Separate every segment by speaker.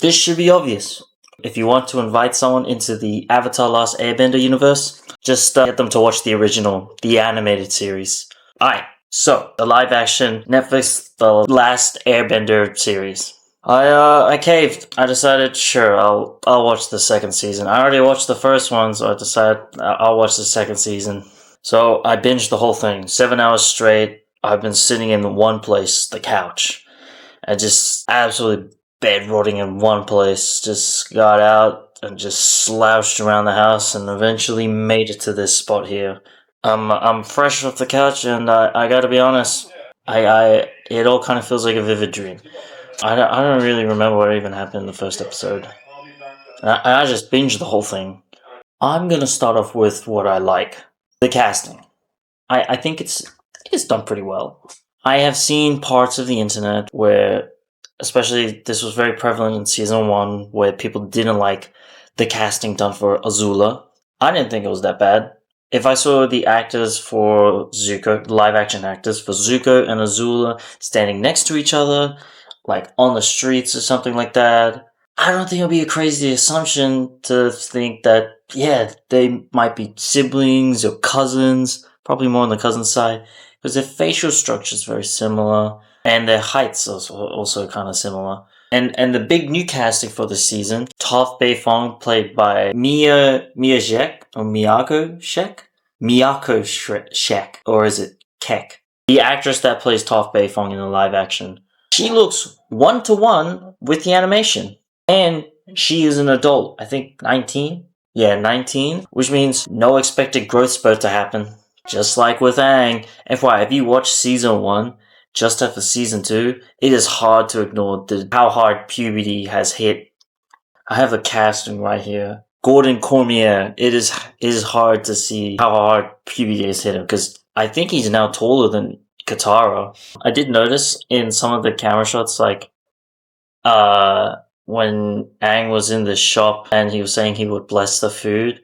Speaker 1: This should be obvious. If you want to invite someone into the Avatar Last Airbender universe, just get them to watch the original, the animated series. Alright, so the live action Netflix The Last Airbender series. I caved. I decided, sure, I'll watch the second season. I already watched the first one, so I decided I'll watch the second season. So I binged the whole thing, 7 hours straight. I've been sitting in one place, the couch, and just absolutely bed rotting in one place. Just got out and just slouched around the house and eventually made it to this spot here. I'm fresh off the couch, and I gotta be honest, it all kind of feels like a vivid dream. I don't really remember what even happened in the first episode. I just binged the whole thing. I'm gonna start off with what I like. The casting. I think it's done pretty well. I have seen parts of the internet where, especially this was very prevalent in season 1, where people didn't like the casting done for Azula. I didn't think it was that bad. If I saw the actors for Zuko, the live action actors for Zuko and Azula standing next to each other, like on the streets or something like that, I don't think it would be a crazy assumption to think that, yeah, they might be siblings or cousins, probably more on the cousin side, because their facial structure is very similar, and their heights also kind of similar. And the big new casting for this season, Toph Beifong, played by Mia Shek, or Miyako Shek? Miyako Shek, or is it Kek? The actress that plays Toph Beifong in the live action. She looks 1-to-1 with the animation. And she is an adult, I think 19? Yeah, 19, which means no expected growth spurt to happen. Just like with Aang. FYI, if you watch season 1, just after season 2, it is hard to ignore how hard puberty has hit. I have the casting right here. Gordon Cormier. It is hard to see how hard puberty has hit him, because I think he's now taller than Katara. I did notice in some of the camera shots, like, when Aang was in the shop and he was saying he would bless the food,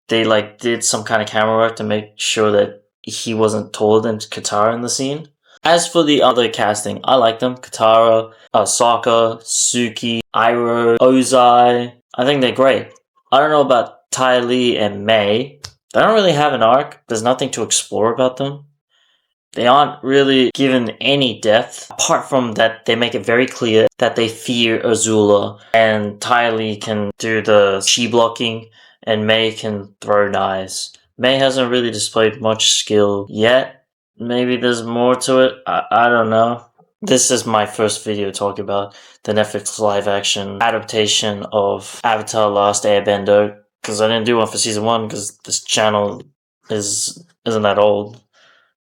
Speaker 1: they did some kind of camera work to make sure that he wasn't taller than Katara in the scene. As for the other casting, I like them. Katara, Sokka, Suki, Iroh, Ozai. I think they're great. I don't know about Ty Lee and May. They don't really have an arc. There's nothing to explore about them. They aren't really given any depth, apart from that they make it very clear that they fear Azula, and Ty Lee can do the chi blocking, and May can throw knives. May hasn't really displayed much skill yet. Maybe there's more to it. I don't know. This is my first video talking about the Netflix live action adaptation of Avatar Last Airbender, because I didn't do one for season 1 because this channel isn't that old.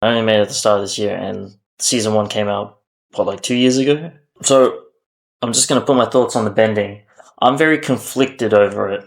Speaker 1: I only made it at the start of this year, and season 1 came out, 2 years ago? So, I'm just gonna put my thoughts on the bending. I'm very conflicted over it.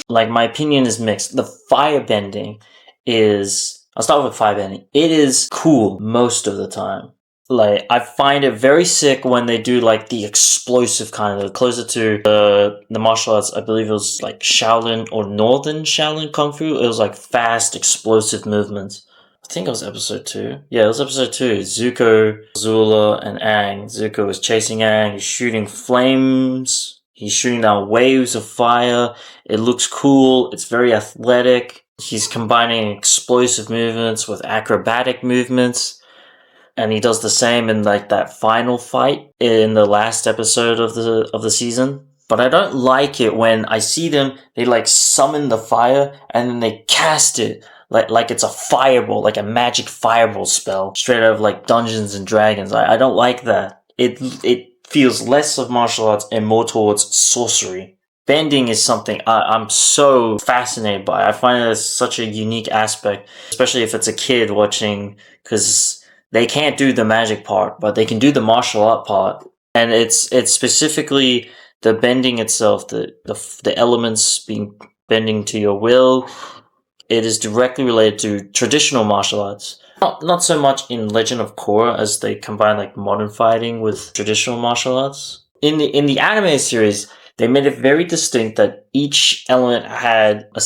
Speaker 1: My opinion is mixed. The firebending is... I'll start with firebending. It is cool most of the time. I find it very sick when they do, the explosive kind of... Closer to the martial arts, I believe it was, Shaolin or Northern Shaolin Kung Fu. It was, fast, explosive movements. I think it was episode 2. Yeah, it was episode 2. Zuko, Azula, and Aang. Zuko is chasing Aang. He's shooting flames. He's shooting down waves of fire. It looks cool. It's very athletic. He's combining explosive movements with acrobatic movements. And he does the same in that final fight in the last episode of the season. But I don't like it when I see them, they summon the fire and then they cast it. Like it's a fireball, like a magic fireball spell, straight out of Dungeons and Dragons. I don't like that. It feels less of martial arts and more towards sorcery. Bending is something I'm so fascinated by. I find it as such a unique aspect, especially if it's a kid watching, because they can't do the magic part, but they can do the martial art part. And it's specifically the bending itself, the elements being bending to your will. It is directly related to traditional martial arts. Not so much in Legend of Korra, as they combine modern fighting with traditional martial arts. In the anime series, they made it very distinct that each element had a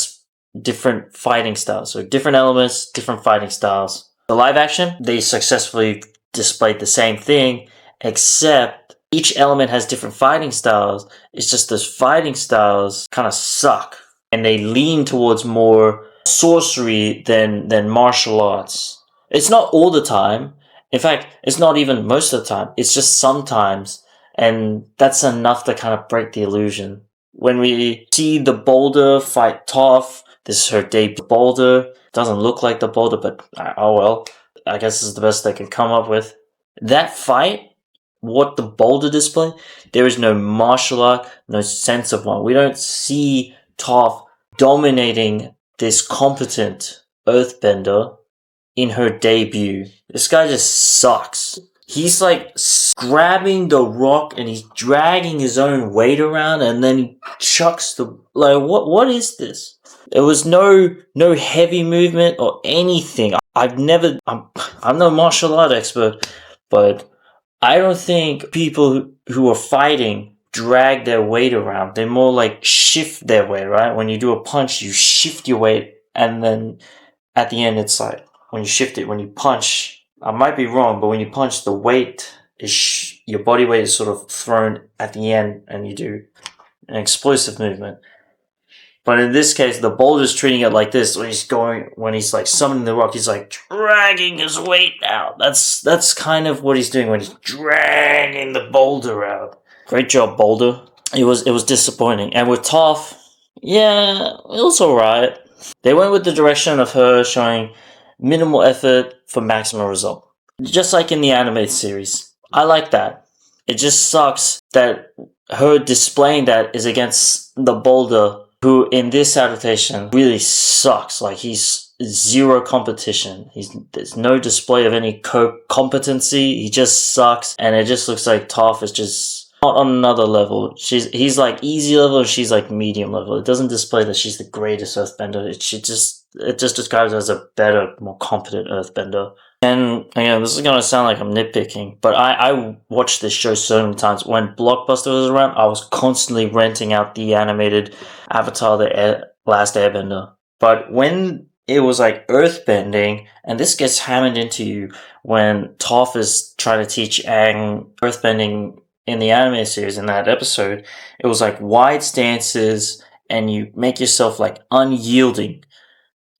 Speaker 1: different fighting style. So different elements, different fighting styles. The live action, they successfully displayed the same thing, except each element has different fighting styles. It's just those fighting styles kind of suck. And they lean towards more sorcery than martial arts. It's not all the time. In fact, it's not even most of the time. It's just sometimes. And that's enough to kind of break the illusion. When we see the Boulder fight Toph, this is her debut Boulder. Doesn't look like the Boulder, but oh well. I guess this is the best they can come up with. That fight, what the Boulder display, there is no martial art, no sense of one. We don't see Toph dominating this competent earthbender in her debut. This guy just sucks. He's like grabbing the rock and he's dragging his own weight around and then he chucks the, like, what is this? There was no heavy movement or anything. I'm no martial art expert, but I don't think people who are fighting drag their weight around. They more like shift their weight, right? When you do a punch, you shift your weight, and then at the end, it's like when you shift it, when you punch, I might be wrong, but when you punch, the weight is your body weight is sort of thrown at the end, and you do an explosive movement. But in this case, the Boulder's treating it like this. When he's like summoning the rock, he's like dragging his weight out. That's kind of what he's doing when he's dragging the Boulder out. Great job, Boulder. It was disappointing. And with Toph, yeah, it was alright. They went with the direction of her showing minimal effort for maximum result. Just like in the animated series. I like that. It just sucks that her displaying that is against the Boulder, who in this adaptation really sucks. Like, he's zero competition. There's no display of any competency. He just sucks, and it just looks like Toph is just not on another level. He's like easy level, and she's like medium level. It doesn't display that she's the greatest earthbender. It just describes her as a better, more competent earthbender. And again, this is gonna sound like I'm nitpicking, but I watched this show so many times. When Blockbuster was around, I was constantly renting out the animated Avatar: The Last Airbender. But when it was like earthbending, and this gets hammered into you when Toph is trying to teach Aang earthbending in the anime series in that episode, it was like wide stances, and you make yourself like unyielding.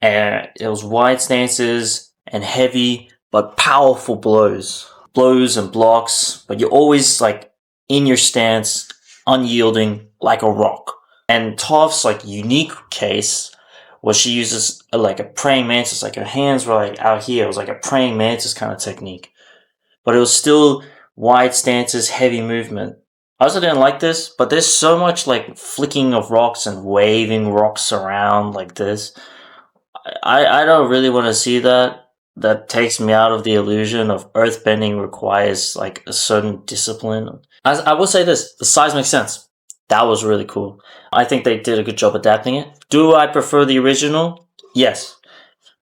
Speaker 1: And it was wide stances and heavy but powerful blows and blocks, but you're always like in your stance, unyielding like a rock. And Toph's like unique case was she uses like a praying mantis, like her hands were like out here. It was like a praying mantis kind of technique, but it was still wide stances, heavy movement. I also didn't like this, but there's so much like flicking of rocks and waving rocks around like this. I don't really want to see that. That takes me out of the illusion of earthbending requires like a certain discipline. I will say this, the size makes sense. That was really cool. I think they did a good job adapting it. Do I prefer the original? Yes.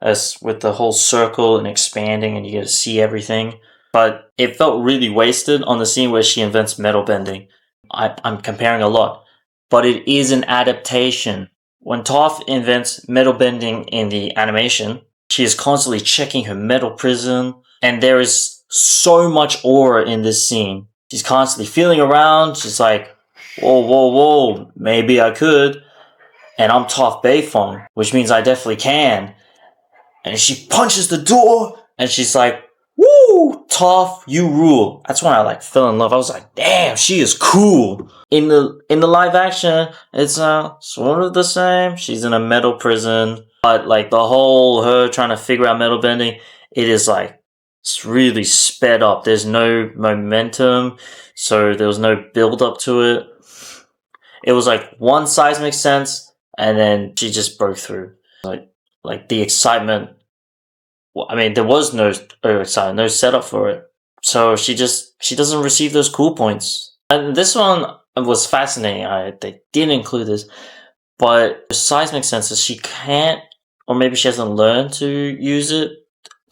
Speaker 1: As with the whole circle and expanding and you get to see everything. But it felt really wasted on the scene where she invents metal bending. I'm comparing a lot. But it is an adaptation. When Toph invents metal bending in the animation, she is constantly checking her metal prison, and there is so much aura in this scene. She's constantly feeling around. She's like, whoa, maybe I could. And I'm Toph Beifong, which means I definitely can. And she punches the door, and she's like, woo, Toph, you rule. That's when I like fell in love. I was like, damn, she is cool. In the live action, it's sort of the same. She's in a metal prison. But like the whole her trying to figure out metal bending, it is like it's really sped up. There's no momentum, so there was no build up to it. It was like one seismic sense, and then she just broke through. Like the excitement. Well, I mean, there was no excitement, no setup for it. So she doesn't receive those cool points. And this one was fascinating. They didn't include this, but seismic senses she can't. Or maybe she hasn't learned to use it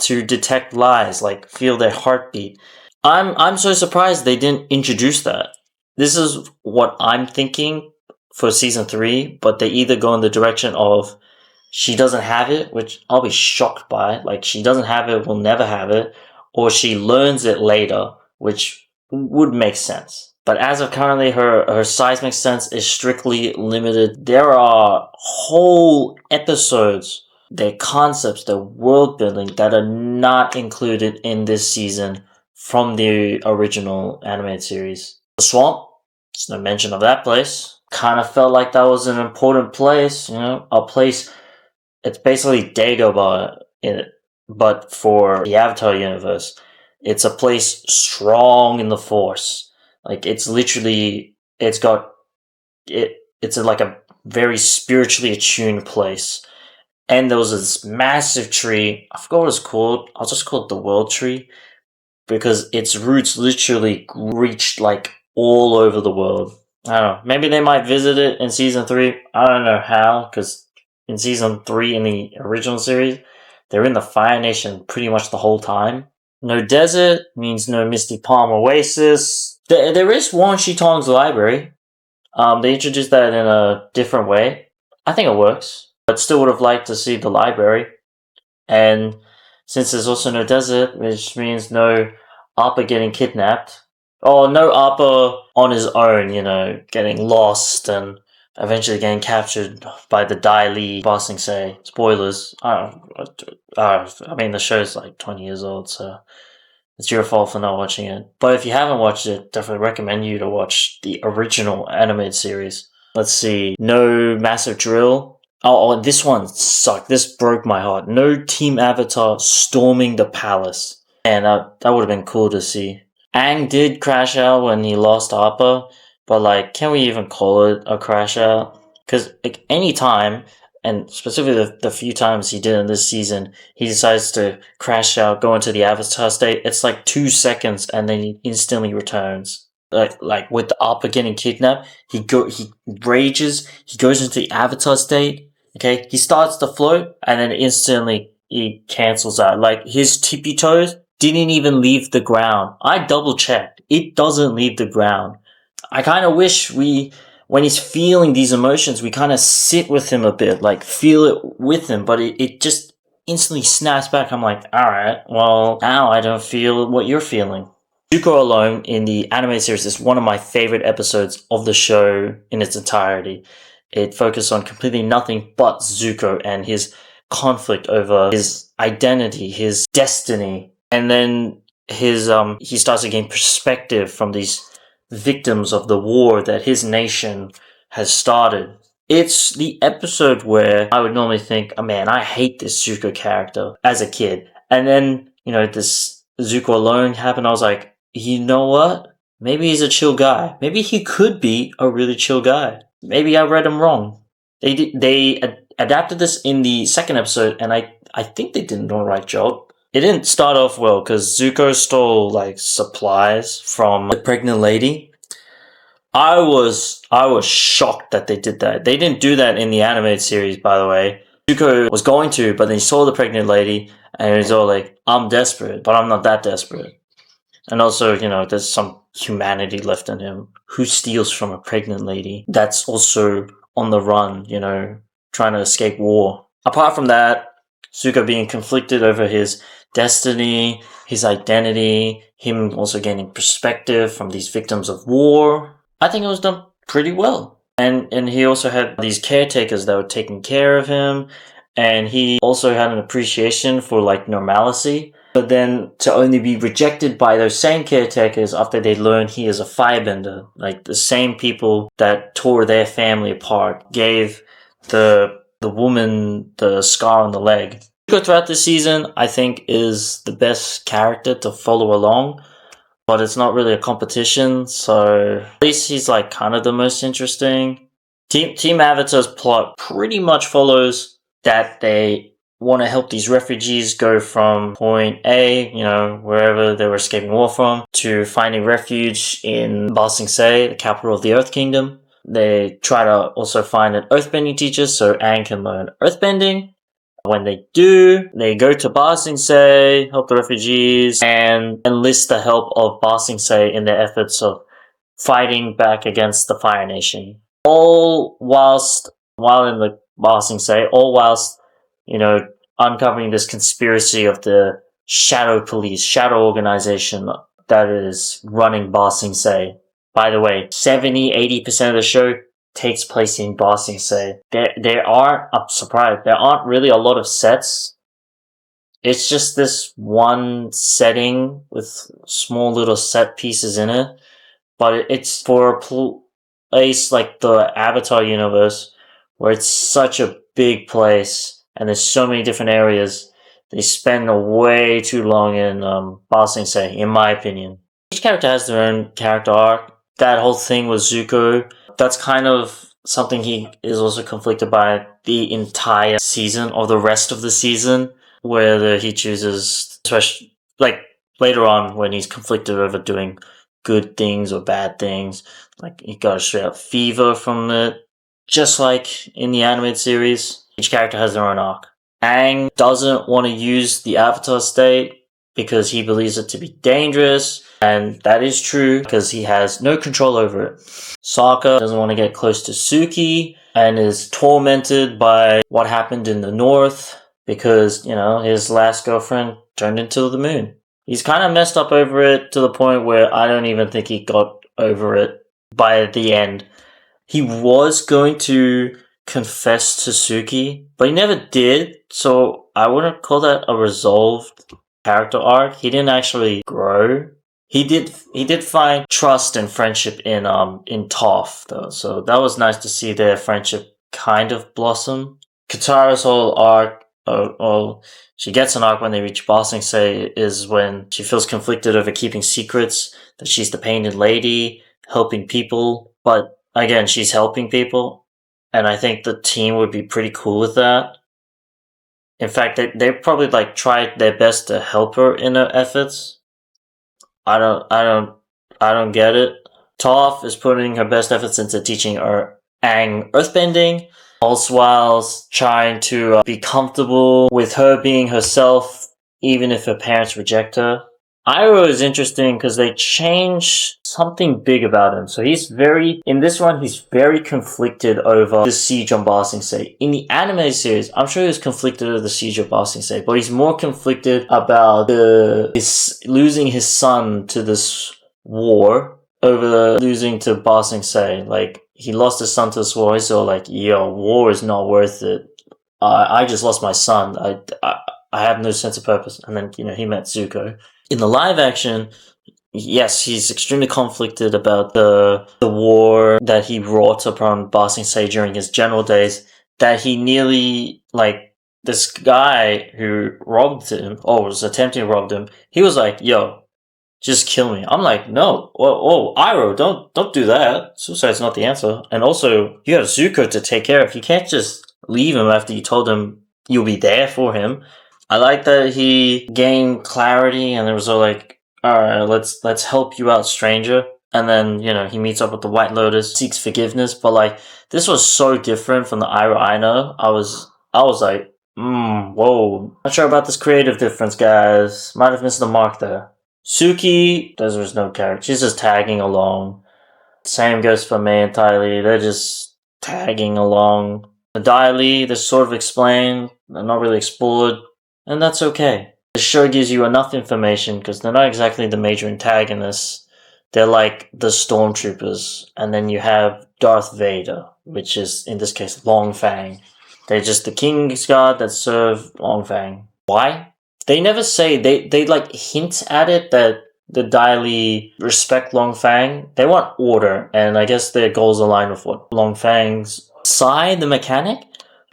Speaker 1: to detect lies, like feel their heartbeat. I'm so surprised they didn't introduce that. This is what I'm thinking for season 3, but they either go in the direction of she doesn't have it, which I'll be shocked by. Like she doesn't have it, will never have it, or she learns it later, which would make sense. But as of currently, her seismic sense is strictly limited. There are whole episodes, their concepts, their world building that are not included in this season from the original animated series. The swamp, there's no mention of that place. Kind of felt like that was an important place, a place. It's basically Dagobah in it, but for the Avatar universe. It's a place strong in the Force. Like it's literally, it's got it. It's like a very spiritually attuned place. And there was this massive tree. I forgot what it's called. I'll just call it the World Tree because its roots literally reached like all over the world. I don't know. Maybe they might visit it in season 3. I don't know how, because in season 3 in the original series, they're in the Fire Nation pretty much the whole time. No desert means no Misty Palm Oasis. There is Wan Shi Tong's library. They introduced that in a different way. I think it works, but still would have liked to see the library. And since there's also no desert, which means no Appa getting kidnapped, or no Appa on his own, getting lost and eventually getting captured by the Dai Li Ba Sing Se. Spoilers. I mean, the show's like 20 years old, so it's your fault for not watching it. But if you haven't watched it, definitely recommend you to watch the original animated series. Let's see. No massive drill. Oh, this one sucked. This broke my heart. No Team Avatar storming the palace. And that would have been cool to see. Aang did crash out when he lost Appa, but can we even call it a crash out? Because any time, and specifically the few times he did in this season, he decides to crash out, go into the Avatar state. It's like 2 seconds, and then he instantly returns. Like with the Appa getting kidnapped, he rages, he goes into the Avatar state. Okay, he starts to float, and then instantly he cancels out. Like his tippy toes didn't even leave the ground. I double checked; it doesn't leave the ground. I kind of wish when he's feeling these emotions, we kind of sit with him a bit, like feel it with him, but it just instantly snaps back. I'm like, alright, well, now I don't feel what you're feeling. Zuko alone in the anime series is one of my favorite episodes of the show in its entirety. It focused on completely nothing but Zuko and his conflict over his identity, his destiny, and then he starts to gain perspective from these victims of the war that his nation has started. It's the episode where I would normally think, oh man, I hate this Zuko character as a kid. And then, this Zuko alone happened. I was like, you know what? Maybe he's a chill guy. Maybe he could be a really chill guy. Maybe I read him wrong. They adapted this in the second episode, and I think they did an alright job. It didn't start off well because Zuko stole supplies from the pregnant lady. I was shocked that they did that. They didn't do that in the animated series, by the way. Zuko was going to, but then he saw the pregnant lady, and he was all like, I'm desperate, but I'm not that desperate. And also, there's some humanity left in him. Who steals from a pregnant lady that's also on the run, trying to escape war? Apart from that, Zuko being conflicted over his destiny, his identity, him also gaining perspective from these victims of war, I think it was done pretty well. And he also had these caretakers that were taking care of him, and he also had an appreciation for normalcy. But then to only be rejected by those same caretakers after they learned he is a firebender, like the same people that tore their family apart, gave the woman the scar on the leg. Zuko throughout the season, I think, is the best character to follow along, but it's not really a competition, so at least he's kind of the most interesting. Team Avatar's plot pretty much follows that they want to help these refugees go from point A, wherever they were escaping war from, to finding refuge in Ba Sing Se, the capital of the Earth Kingdom. They try to also find an earthbending teacher so Aang can learn earthbending. When they do, they go to Ba Sing Se, help the refugees, and enlist the help of Ba Sing Se in their efforts of fighting back against the Fire Nation. While in the Ba Sing Se, whilst uncovering this conspiracy of the shadow police, shadow organization that is running Ba Sing Se. By the way, 70-80% of the show takes place in Ba Sing Se. I'm surprised, there aren't really a lot of sets. It's just this one setting with small little set pieces in it. But it's for a place like the Avatar universe, where it's such a big place and there's so many different areas. They spend way too long in Ba Sing Se, in my opinion. Each character has their own character arc. That whole thing with Zuko, that's kind of something he is also conflicted by the entire season or the rest of the season, where he chooses, especially like later on when he's conflicted over doing good things or bad things. Like he got a straight up fever from it. Just like in the animated series, each character has their own arc. Aang doesn't want to use the Avatar state because he believes it to be dangerous, and that is true because he has no control over it. Sokka doesn't want to get close to Suki and is tormented by what happened in the north because, his last girlfriend turned into the moon. He's kind of messed up over it to the point where I don't even think he got over it by the end. He was going to confess to Suki, but he never did, so I wouldn't call that a resolved character arc. He didn't actually grow. He did find trust and friendship in Toph though, so that was nice to see their friendship kind of blossom. Katara's whole arc, she gets an arc when they reach Ba Sing Se, is when she feels conflicted over keeping secrets, that she's the painted lady, helping people, but again, she's helping people, and I think the team would be pretty cool with that. In fact, they probably tried their best to help her in her efforts. I don't get it. Toph is putting her best efforts into teaching her Aang earthbending, also whilst trying to be comfortable with her being herself, even if her parents reject her. Iroh is interesting because they changed something big about him. So in this one, he's very conflicted over the siege on Ba Sing Se. In the anime series, I'm sure he's conflicted over the siege of Ba Sing Se, but he's more conflicted about losing his son to this war over losing to Ba Sing Se. He lost his son to this war, he's all war is not worth it. I just lost my son. I have no sense of purpose. And then, he met Zuko. In the live action, yes, he's extremely conflicted about the war that he wrought upon Ba Sing Se during his general days, that he nearly, this guy who robbed him, or was attempting to rob him, he was like, yo, just kill me. I'm like, no, Iroh, don't do that. Suicide's not the answer. And also, you have Zuko to take care of. You can't just leave him after you told him you'll be there for him. I like that he gained clarity and it was all alright, let's help you out, stranger. And then, he meets up with the White Lotus, seeks forgiveness, but this was so different from the Iroh I know. I was like, whoa. Not sure about this creative difference, guys. Might have missed the mark there. Suki, there's no character. She's just tagging along. Same goes for Mei and Ty Lee. They're just tagging along. The Dai Li, they're sort of explained. They're not really explored. And that's okay. The show gives you enough information because they're not exactly the major antagonists. They're like the stormtroopers. And then you have Darth Vader, which is, in this case, Long Fang. They're just the King's Guard that serve Long Fang. Why? They never say, they hint at it that the Dai Li respect Long Fang. They want order, and I guess their goals align with what Long Fang's. Sai, the mechanic,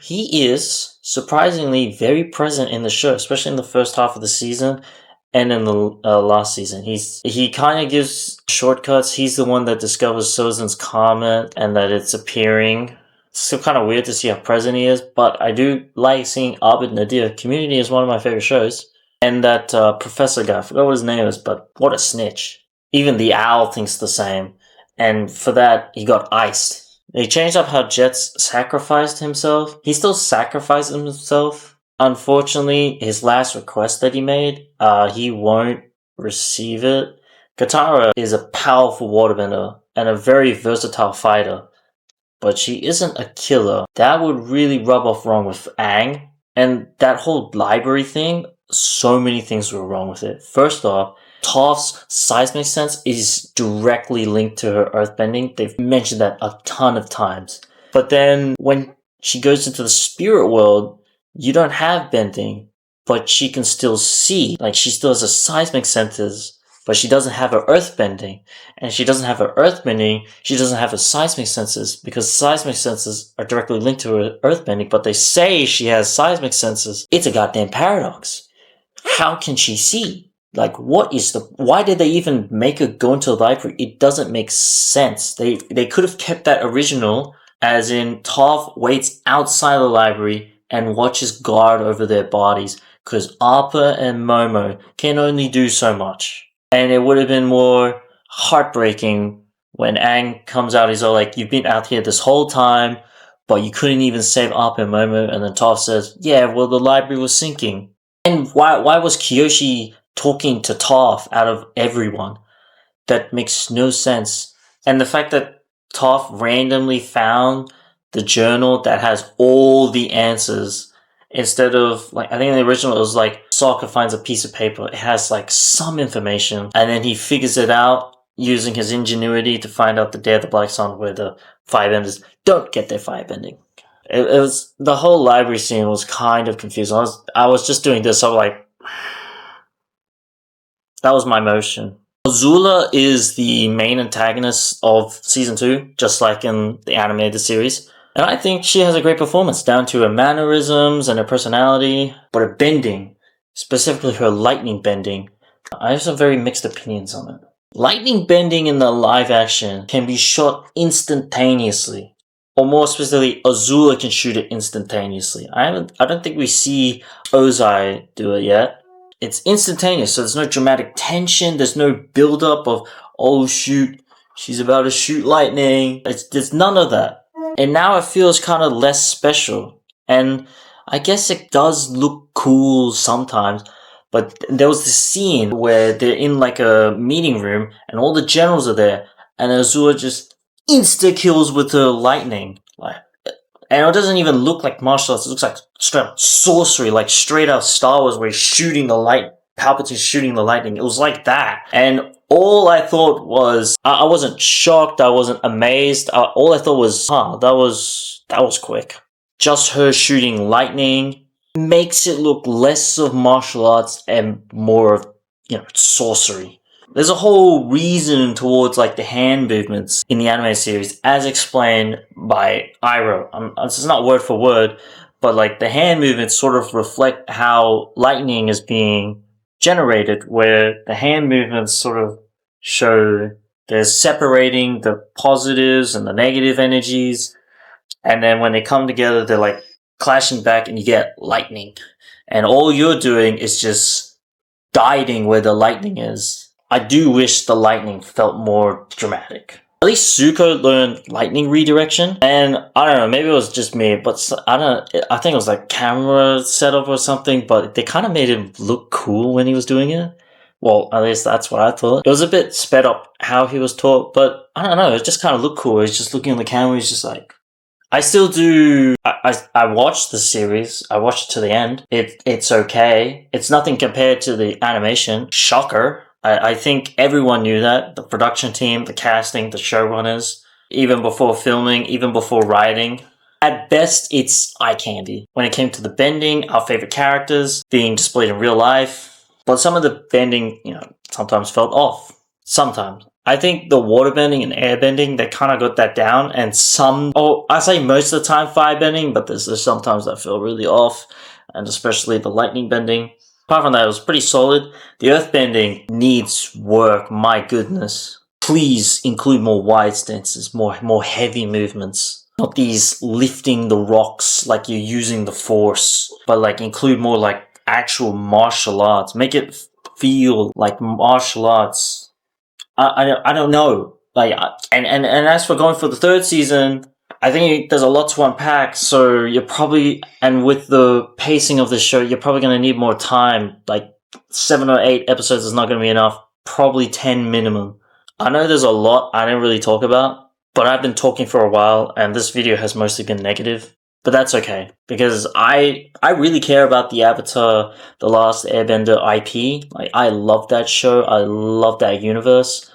Speaker 1: he is surprisingly very present in the show, especially in the first half of the season and in the last season. He kind of gives shortcuts. He's the one that discovers Sozin's comet and that it's appearing. It's still kind of weird to see how present he is, but I do like seeing Abed Nadir. Community is one of my favorite shows. And that professor guy, I forgot what his name is, but what a snitch. Even the owl thinks the same. And for that, he got iced. They changed up how Jet's sacrificed himself. He still sacrificed himself. Unfortunately, his last request that he made, he won't receive it. Katara is a powerful waterbender and a very versatile fighter, but she isn't a killer. That would really rub off wrong with Aang. And that whole library thing, so many things were wrong with it. First off, Toph's seismic sense is directly linked to her earthbending. They've mentioned that a ton of times. But then when she goes into the spirit world, you don't have bending, but she can still see. Like, she still has a seismic senses, but she doesn't have her earthbending. And she doesn't have her earthbending, she doesn't have her seismic senses, because seismic senses are directly linked to her earthbending, but they say she has seismic senses. It's a goddamn paradox. How can she see? Like, why did they even make her go into the library? It doesn't make sense. They could have kept that original, as in Toph waits outside the library and watches guard over their bodies, because Appa and Momo can only do so much. And it would have been more heartbreaking when Aang comes out, he's all like, you've been out here this whole time, but you couldn't even save Appa and Momo, and then Toph says, yeah, well, the library was sinking. And why was Kyoshi talking to Toph out of everyone? That makes no sense. And the fact that Toph randomly found the journal that has all the answers, instead of, like, I think in the original it was like Sokka finds a piece of paper, it has like some information, and then he figures it out using his ingenuity to find out the day of the Black Sun where the Firebenders don't get their firebending. It was, the whole library scene was kind of confusing. I was just doing this, so like, that was my motion. Azula is the main antagonist of season 2, just like in the animated series. And I think she has a great performance, down to her mannerisms and her personality. But her bending, specifically her lightning bending, I have some very mixed opinions on it. Lightning bending in the live action can be shot instantaneously. Or more specifically, Azula can shoot it instantaneously. I don't think we see Ozai do it yet. It's instantaneous, so there's no dramatic tension, there's no build-up of, oh shoot, she's about to shoot lightning. There's none of that. And now it feels kind of less special. And I guess it does look cool sometimes, but there was this scene where they're in like a meeting room, and all the generals are there, and Azula just insta-kills with her lightning. And it doesn't even look like martial arts, it looks like straight up sorcery, like straight out Star Wars where he's shooting the light, Palpatine's shooting the lightning. It was like that. And all I thought was, I wasn't shocked, I wasn't amazed, all I thought was, that was quick. Just her shooting lightning makes it look less of martial arts and more of, sorcery. There's a whole reason towards like the hand movements in the anime series, as explained by Iroh. This is not word for word, but like the hand movements sort of reflect how lightning is being generated, where the hand movements sort of show they're separating the positives and the negative energies, and then when they come together, they're like clashing back, and you get lightning. And all you're doing is just guiding where the lightning is. I do wish the lightning felt more dramatic. At least Zuko learned lightning redirection, and I don't know, maybe it was just me, but I think it was like camera setup or something, but they kind of made him look cool when he was doing it. Well, at least that's what I thought. It was a bit sped up how he was taught, but I don't know, it just kind of looked cool. He's just looking on the camera, he's just like, I still do. I watched the series. I watched it to the end. It's okay. It's nothing compared to the animation. Shocker. I think everyone knew that. The production team, the casting, the showrunners, even before filming, even before writing. At best, it's eye candy. When it came to the bending, our favorite characters being displayed in real life. But some of the bending, sometimes felt off. Sometimes. I think the waterbending and airbending, they kind of got that down, and I say most of the time firebending, but there's sometimes that feel really off, and especially the lightning bending. Apart from that, it was pretty solid. The earthbending needs work, my goodness. Please include more wide stances, more heavy movements. Not these lifting the rocks like you're using the force, but like include more like actual martial arts. Make it feel like martial arts. I don't know. And as for going for the third season, I think there's a lot to unpack, so you're probably, and with the pacing of the show, you're probably going to need more time. Like 7 or 8 episodes is not going to be enough. Probably 10 minimum. I know there's a lot I didn't really talk about, but I've been talking for a while, and this video has mostly been negative. But that's okay, because I really care about the Avatar The Last Airbender IP. Like, I love that show. I love that universe.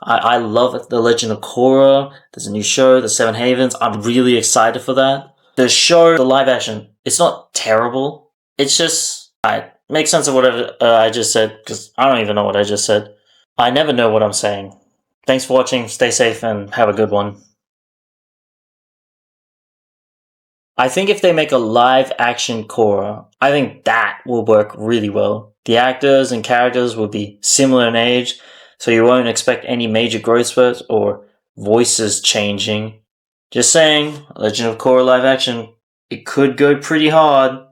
Speaker 1: I love The Legend of Korra. There's a new show, The Seven Havens. I'm really excited for that. The show, the live action, it's not terrible. It's just, I make sense of whatever I just said, because I don't even know what I just said. I never know what I'm saying. Thanks for watching. Stay safe and have a good one. I think if they make a live action Korra, I think that will work really well. The actors and characters will be similar in age, so you won't expect any major growth spurts or voices changing. Just saying, Legend of Korra live action, it could go pretty hard.